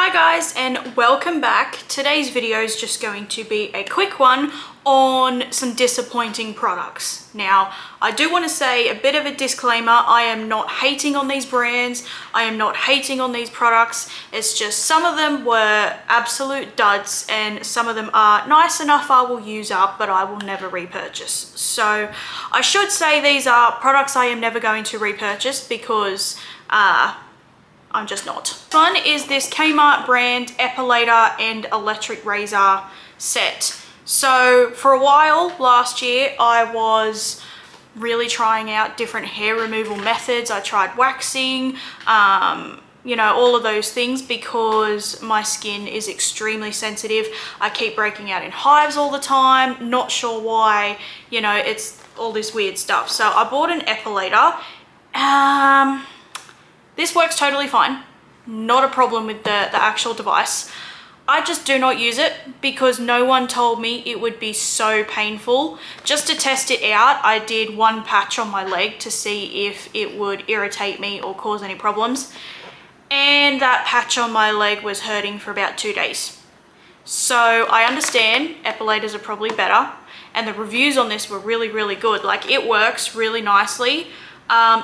Hi guys, and welcome back. Today's video is just going to be a quick one on some disappointing products. Now, I do want to say a bit of a disclaimer. I am not hating on these brands. I am not hating on these products. It's just some of them were absolute duds and some of them are nice enough I will use up, but I will never repurchase. So I should say these are products I am never going to repurchase because I'm just not. One is this Kmart brand epilator and electric razor set. So for a while last year, I was really trying out different hair removal methods. I tried waxing, you know, all of those things because my skin is extremely sensitive. I keep breaking out in hives all the time. Not sure why, you know, it's all this weird stuff. So I bought an epilator. This works totally fine. Not a problem with the actual device. I just do not use it because no one told me it would be so painful. Just to test it out, I did one patch on my leg to see if it would irritate me or cause any problems. And that patch on my leg was hurting for about 2 days. So I understand epilators are probably better. And the reviews on this were really, really good. Like, it works really nicely.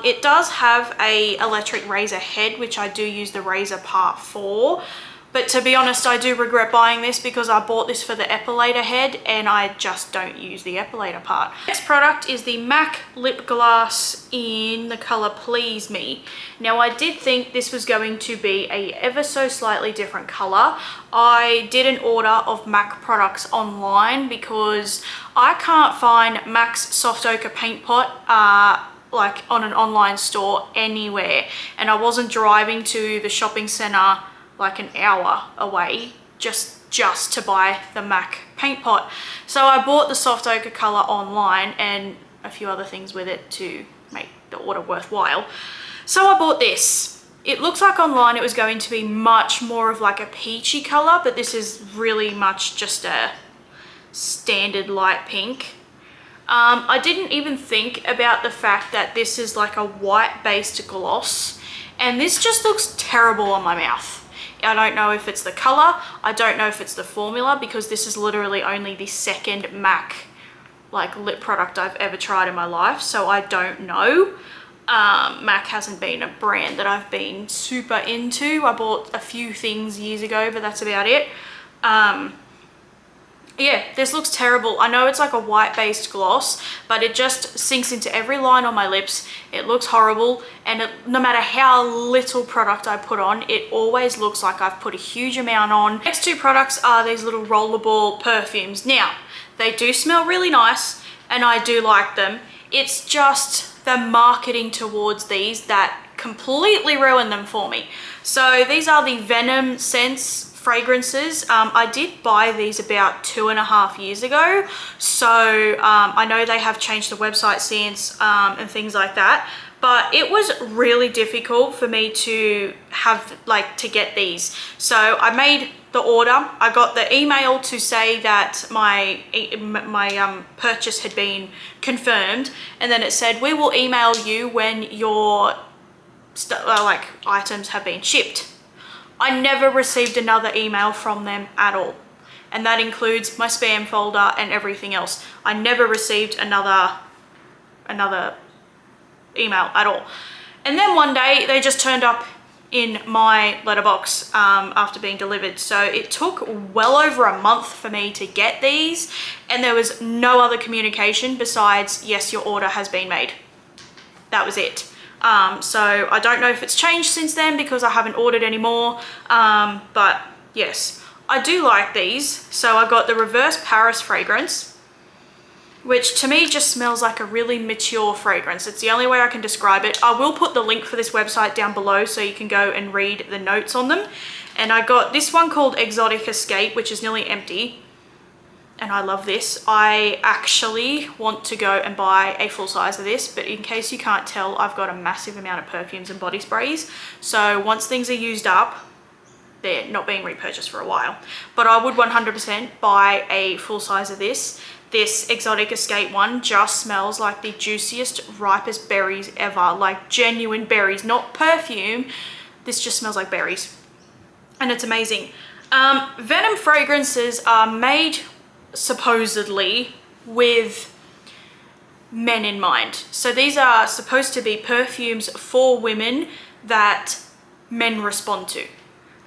It does have a electric razor head, which I do use the razor part for. But to be honest, I do regret buying this because I bought this for the epilator head and I just don't use the epilator part. Next product is the MAC lip gloss in the color Please Me. Now, I did think this was going to be a ever so slightly different color. I did an order of MAC products online because I can't find MAC's soft ochre paint pot like on an online store anywhere, and I wasn't driving to the shopping center like an hour away just to buy the MAC paint pot. So I bought the soft ochre color online and a few other things with it to make the order worthwhile. So I bought this. It looks like online it was going to be much more of like a peachy color, but this is really much just a standard light pink. I didn't even think about the fact that this is like a white based gloss, and this just looks terrible on my mouth. I don't know if it's the color, I don't know if it's the formula, because this is literally only the second MAC like lip product I've ever tried in my life, so I don't know. MAC hasn't been a brand that I've been super into. I bought a few things years ago, but that's about it. Yeah, this looks terrible. I know it's like a white based gloss, but it just sinks into every line on my lips. It looks horrible, and no matter how little product I put on, it always looks like I've put a huge amount on. Next two products are these little rollerball perfumes. Now, they do smell really nice and I do like them. It's just the marketing towards these that completely ruined them for me. So these are the Venom Scents fragrances. I did buy these about 2.5 years ago, so I know they have changed the website since and things like that, but it was really difficult for me to have to get these. So I made the order. I got the email to say that my purchase had been confirmed, and then it said, we will email you when your items have been shipped. I never received another email from them at all. And that includes my spam folder and everything else. I never received another email at all. And then one day they just turned up in my letterbox after being delivered. So it took well over a month for me to get these, and there was no other communication besides, yes, your order has been made. That was it. So I don't know if it's changed since then because I haven't ordered anymore, but yes, I do like these. So I got the Reverse Paris fragrance, which to me just smells like a really mature fragrance. It's the only way I can describe it. I will put the link for this website down below so you can go and read the notes on them. And I got this one called Exotic Escape, which is nearly empty. And I love this. I actually want to go and buy a full size of this, but in case you can't tell, I've got a massive amount of perfumes and body sprays. So once things are used up, they're not being repurchased for a while. But I would 100% buy a full size of this. This Exotic Escape one just smells like the juiciest, ripest berries ever, like genuine berries, not perfume. This just smells like berries. and it's amazing. Venom fragrances are made supposedly with men in mind. So these are supposed to be perfumes for women that men respond to.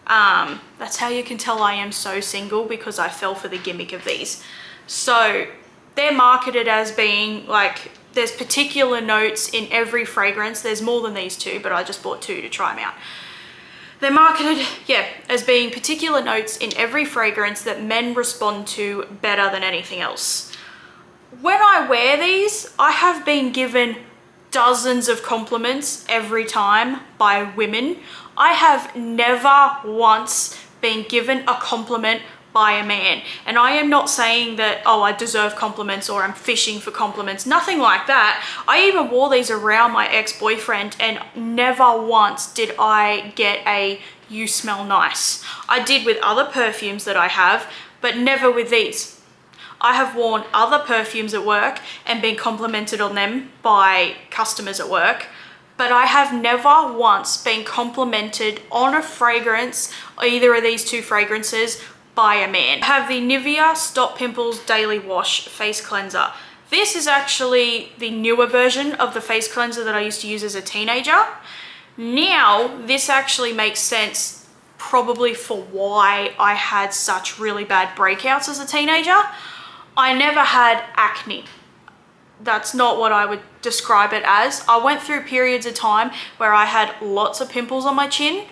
That's how you can tell I am so single, because I fell for the gimmick of these. So they're marketed as being like, there's particular notes in every fragrance. There's more than these two, but I just bought two to try them out. They're marketed, yeah, as being particular notes in every fragrance that men respond to better than anything else. When I wear these, I have been given dozens of compliments every time by women. I have never once been given a compliment by a man. And I am not saying that, oh, I deserve compliments or I'm fishing for compliments, nothing like that. I even wore these around my ex-boyfriend and never once did I get a "you smell nice." I did with other perfumes that I have, but never with these. I have worn other perfumes at work and been complimented on them by customers at work, but I have never once been complimented on a fragrance, either of these two fragrances, by a man. I have the Nivea Stop Pimples Daily Wash Face Cleanser. This is actually the newer version of the face cleanser that I used to use as a teenager. Now, this actually makes sense probably for why I had such really bad breakouts as a teenager. I never had acne. That's not what I would describe it as. I went through periods of time where I had lots of pimples on my chin,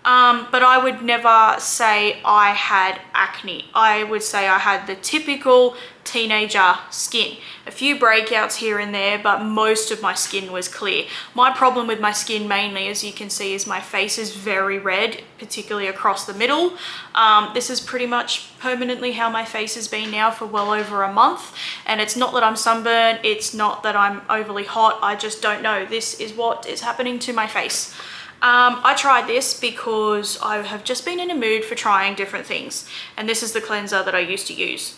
but I would never say I had acne. I would say I had the typical teenager skin. A few breakouts here and there, but most of my skin was clear. My problem with my skin mainly, as you can see, is my face is very red, particularly across the middle. This is pretty much permanently how my face has been now for well over a month. And it's not that I'm sunburned, it's not that I'm overly hot, I just don't know. This is what is happening to my face. I tried this because I have just been in a mood for trying different things. And this is the cleanser that I used to use.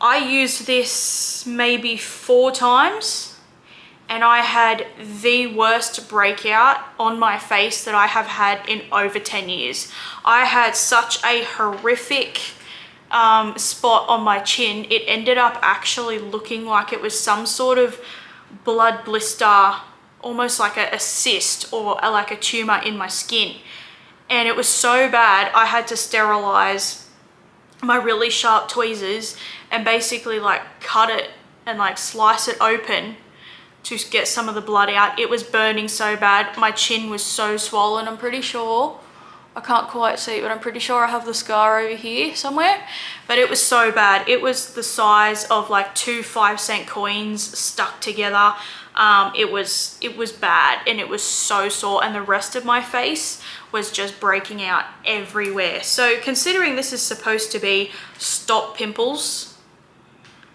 I used this maybe 4 times and I had the worst breakout on my face that I have had in over 10 years. I had such a horrific spot on my chin. It ended up actually looking like it was some sort of blood blister, almost like a cyst or like a tumor in my skin. And it was so bad, I had to sterilize my really sharp tweezers and basically like cut it and like slice it open to get some of the blood out. It was burning so bad. My chin was so swollen. I'm pretty sure, I can't quite see, but I'm pretty sure I have the scar over here somewhere. But it was so bad. It was the size of like 2 5-cent coins stuck together. It was bad and it was so sore, and the rest of my face was just breaking out everywhere. So considering this is supposed to be stop pimples,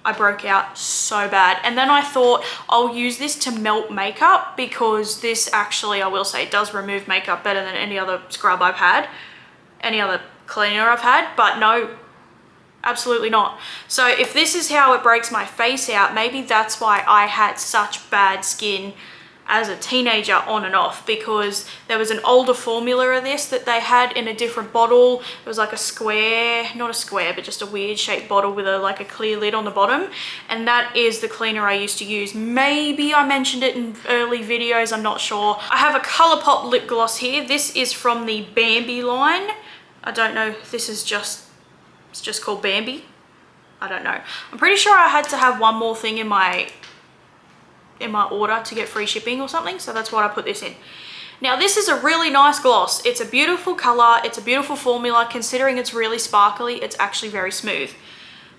I broke out so bad. And then I thought I'll use this to melt makeup, because this actually, I will say, does remove makeup better than any other scrub I've had, any other cleaner I've had, but no, absolutely not. So if this is how it breaks my face out, maybe that's why I had such bad skin as a teenager on and off, because there was an older formula of this that they had in a different bottle. It was like a square, not a square, but just a weird shaped bottle with like a clear lid on the bottom. And that is the cleaner I used to use. Maybe I mentioned it in early videos, I'm not sure. I have a ColourPop lip gloss here. This is from the Bambi line. I don't know if this is it's just called Bambi. I don't know. I'm pretty sure I had to have one more thing in my order to get free shipping or something, so that's what I put this in. Now this is a really nice gloss. It's a beautiful color, it's a beautiful formula. Considering it's really sparkly, it's actually very smooth.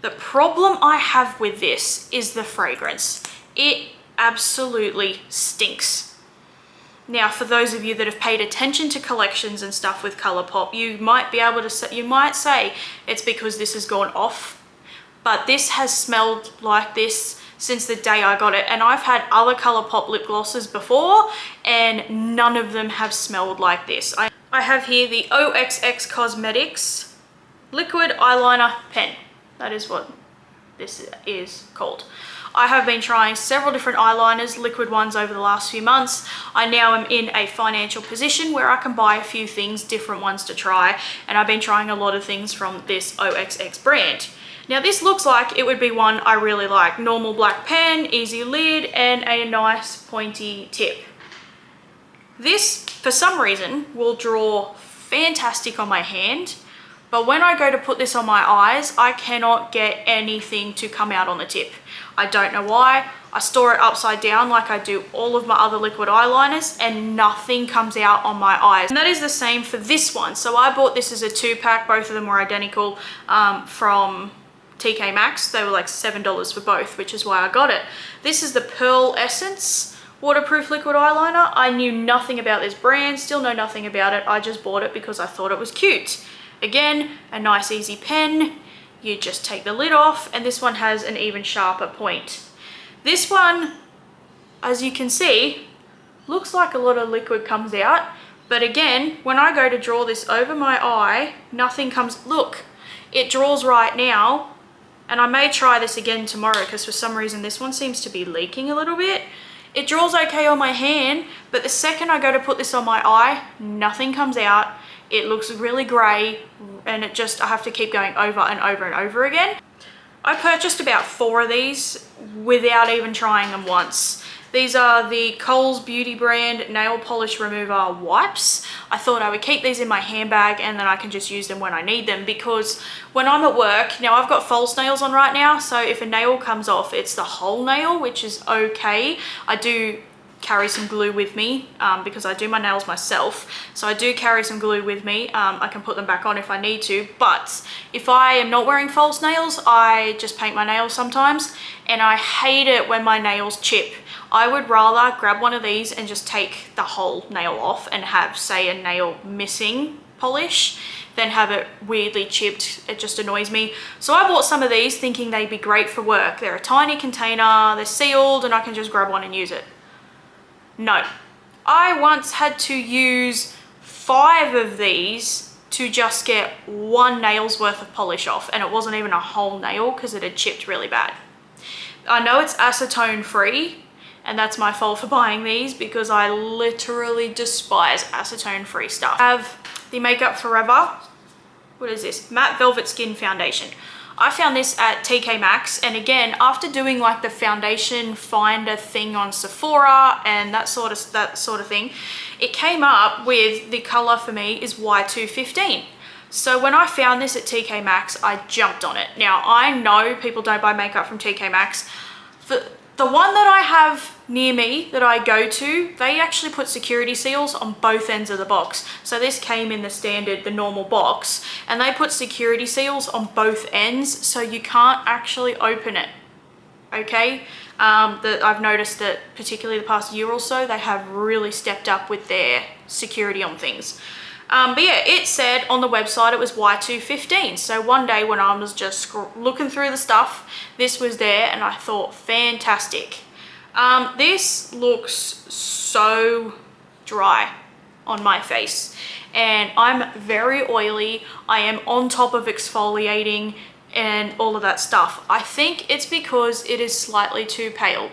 The problem I have with this is the fragrance. It absolutely stinks. Now, for those of you that have paid attention to collections and stuff with ColourPop, you might be able to say, you might say it's because this has gone off, but this has smelled like this since the day I got it. And I've had other ColourPop lip glosses before and none of them have smelled like this. I have here the OXX Cosmetics Liquid Eyeliner Pen. That is what this is called. I have been trying several different eyeliners, liquid ones, over the last few months. I now am in a financial position where I can buy a few things, different ones to try, and I've been trying a lot of things from this OXX brand. Now this looks like it would be one I really like. Normal black pen, easy lid, and a nice pointy tip. This, for some reason, will draw fantastic on my hand, but when I go to put this on my eyes, I cannot get anything to come out on the tip. I don't know why. I store it upside down like I do all of my other liquid eyeliners, and nothing comes out on my eyes. And that is the same for this one. So I bought this as a 2-pack. Both of them were identical from TK Maxx. They were like $7 for both, which is why I got it. This is the Pearl Essence waterproof liquid eyeliner. I knew nothing about this brand, still know nothing about it. I just bought it because I thought it was cute. Again, a nice easy pen. You just take the lid off, and this one has an even sharper point. This one, as you can see, looks like a lot of liquid comes out, but again, when I go to draw this over my eye, nothing comes. Look, it draws right now, and I may try this again tomorrow because for some reason this one seems to be leaking a little bit. It draws okay on my hand, but the second I go to put this on my eye, nothing comes out. It looks really grey, and I have to keep going over and over and over again. I purchased about 4 of these without even trying them once. These are the Kohl's Beauty brand nail polish remover wipes. I thought I would keep these in my handbag and then I can just use them when I need them, because when I'm at work, now I've got false nails on right now, so if a nail comes off, it's the whole nail, which is okay. I do carry some glue with me because I do my nails myself, so I do carry some glue with me. I can put them back on if I need to, but if I am not wearing false nails, I just paint my nails sometimes, and I hate it when my nails chip. I would rather grab one of these and just take the whole nail off and have, say, a nail missing polish than have it weirdly chipped. It just annoys me. So I bought some of these thinking they'd be great for work. They're a tiny container, they're sealed, and I can just grab one and use it. No, I once had to use 5 of these to just get 1 nail's worth of polish off, and it wasn't even a whole nail because it had chipped really bad. I know it's acetone free, and that's my fault for buying these because I literally despise acetone free stuff. I have the Makeup Forever, what is this? Matte Velvet Skin Foundation. I found this at TK Maxx, and again, after doing like the foundation finder thing on Sephora and that sort of thing, it came up with the color for me is Y215. So when I found this at TK Maxx, I jumped on it. Now I know people don't buy makeup from TK Maxx. The one that I have near me that I go to, they actually put security seals on both ends of the box. So this came in the normal box, and they put security seals on both ends, so you can't actually open it, okay? I've noticed that particularly the past year or so, they have really stepped up with their security on things. But yeah, it said on the website it was Y215. So one day when I was just looking through the stuff, this was there, and I thought, fantastic. This looks so dry on my face, and I'm very oily. I am on top of exfoliating and all of that stuff. I think it's because it is slightly too pale.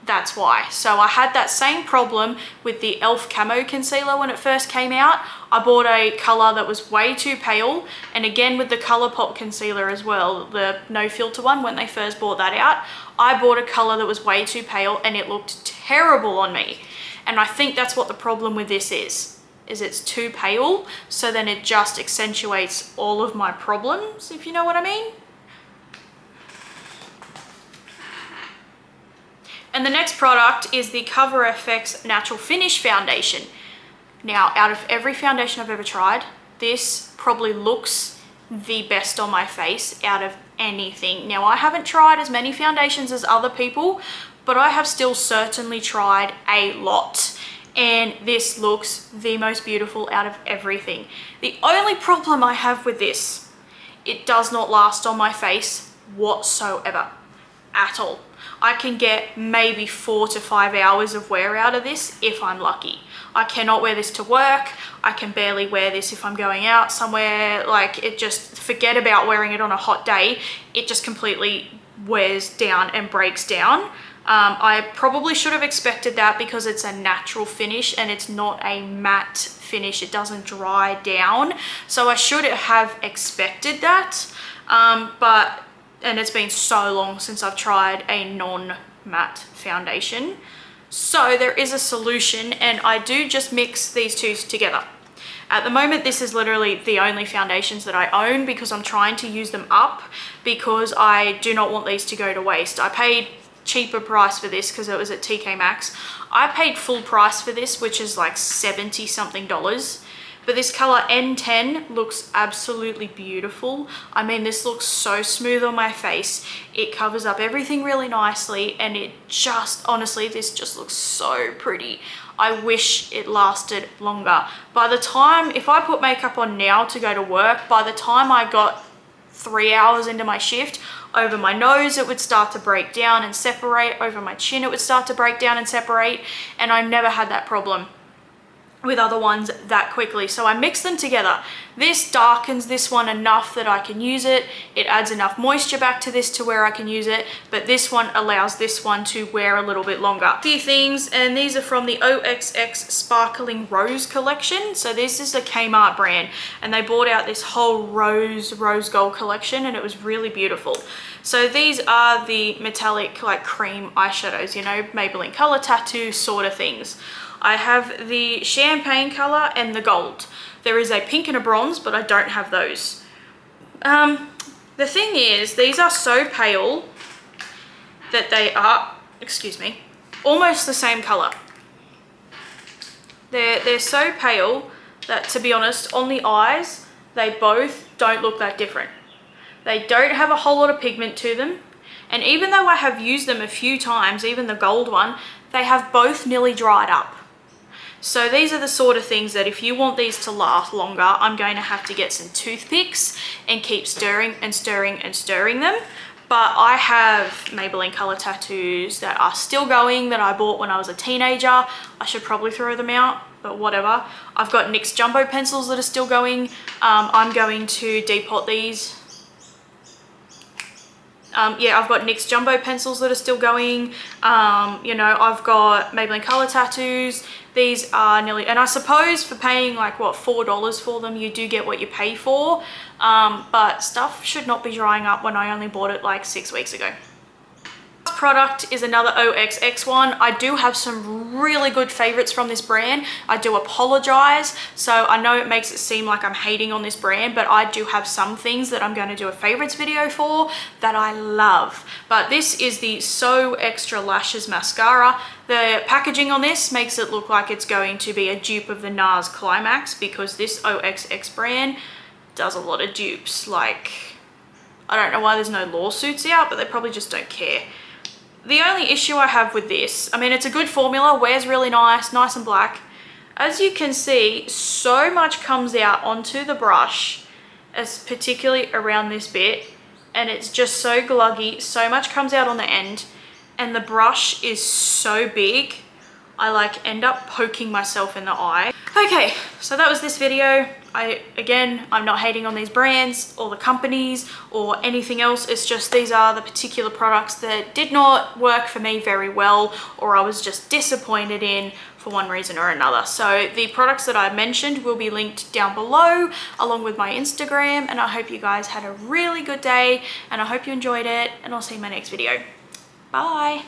That's why. So I had that same problem with the e.l.f. Camo Concealer when it first came out. I bought a color that was way too pale, and again with the ColourPop concealer as well, the no filter one, when they first brought that out, I bought a color that was way too pale and it looked terrible on me. And I think that's what the problem with this is it's too pale, so then it just accentuates all of my problems, if you know what I mean. And the next product is the Cover FX Natural Finish Foundation. Now, out of every foundation I've ever tried, this probably looks the best on my face out of anything. Now, I haven't tried as many foundations as other people, but I have still certainly tried a lot. And this looks the most beautiful out of everything. The only problem I have with this, it does not last on my face whatsoever, at all. I can get maybe 4 to 5 hours of wear out of this if I'm lucky. I cannot wear this to work. I can barely wear this if I'm going out somewhere. Like, it just, forget about wearing it on a hot day. It just completely wears down and breaks down. I probably should have expected that because it's a natural finish and it's not a matte finish. It doesn't dry down. So I should have expected that. And it's been so long since I've tried a non-matte foundation. So there is a solution, and I do just mix these two together. At the moment, this is literally the only foundations that I own because I'm trying to use them up because I do not want these to go to waste. I paid cheaper price for this because it was at TK Maxx. I paid full price for this, which is like 70 something dollars. But this color N10 looks absolutely beautiful. I mean, this looks so smooth on my face. It covers up everything really nicely, and it just, honestly, this just looks so pretty. I wish it lasted longer. By the time, if I put makeup on now to go to work, by the time I got 3 hours into my shift, over my nose it would start to break down and separate, over my chin it would start to break down and separate, and I never had that problem with other ones that quickly. So I mix them together. This darkens this one enough that I can use it. It adds enough moisture back to this to where I can use it, but this one allows this one to wear a little bit longer. A few things, and these are from the OXX Sparkling Rose collection. So this is a Kmart brand, and they brought out this whole rose gold collection, and it was really beautiful. So these are the metallic like cream eyeshadows, you know, Maybelline Color Tattoo sort of things. I have the champagne color and the gold. There is a pink and a bronze, but I don't have those. The thing is, these are so pale that they are, excuse me, almost the same color. They're so pale that, to be honest, on the eyes, they both don't look that different. They don't have a whole lot of pigment to them. And even though I have used them a few times, even the gold one, they have both nearly dried up. So these are the sort of things that if you want these to last longer, I'm going to have to get some toothpicks and keep stirring and stirring and stirring them. But I have Maybelline Color Tattoos that are still going that I bought when I was a teenager. I should probably throw them out, but whatever. I've got NYX Jumbo pencils that are still going. I'm going to depot these. Yeah, I've got NYX Jumbo pencils that are still going. You know, I've got Maybelline Color Tattoos. These are nearly, and I suppose for paying like what, $4 for them, you do get what you pay for. But stuff should not be drying up when I only bought it like 6 weeks ago. This product is another OXX one. I do have some really good favorites from this brand. I do apologize. So I know it makes it seem like I'm hating on this brand, but I do have some things that I'm going to do a favorites video for that I love. But this is the So Extra Lashes Mascara. The packaging on this makes it look like it's going to be a dupe of the NARS Climax, because this OXX brand does a lot of dupes. Like, I don't know why there's no lawsuits out, but they probably just don't care. The only issue I have with this, I mean, it's a good formula, wears really nice and black. As you can see, so much comes out onto the brush, as particularly around this bit, and it's just so gluggy, so much comes out on the end, and the brush is so big, I like end up poking myself in the eye. Okay, so that was this video. I'm not hating on these brands or the companies or anything else. It's just these are the particular products that did not work for me very well, or I was just disappointed in for one reason or another. So the products that I mentioned will be linked down below along with my Instagram, and I hope you guys had a really good day and I hope you enjoyed it, and I'll see you in my next video. Bye.